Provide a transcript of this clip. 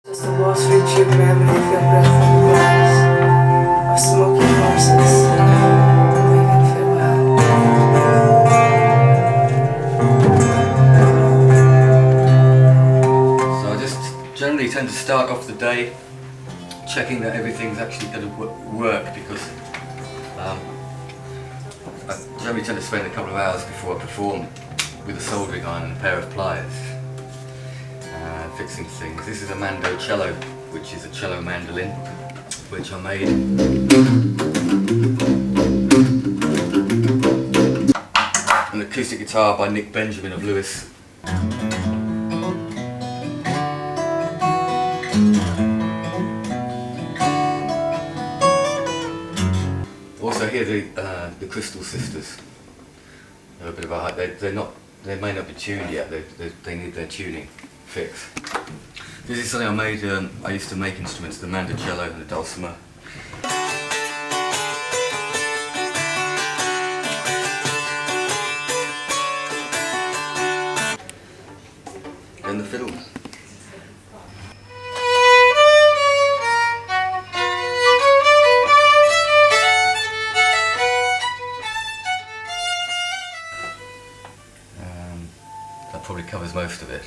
Just the most reaching memory of your breath on the grass, of smoking horses, and waving farewell. So I just generally tend to start off the day checking that everything's actually going to work, because I generally tend to spend a couple of hours before I perform with a soldering iron and a pair of pliers. Fixing things. This is a Mando cello, which is a cello mandolin, which I made. An acoustic guitar by Nick Benjamin of Lewis. Also here the Crystal Sisters. They're a bit of a they may not be tuned yet. They need their tuning fixed. This is something I made. I used to make instruments, the mandocello and the dulcimer. And the fiddle. That probably covers most of it.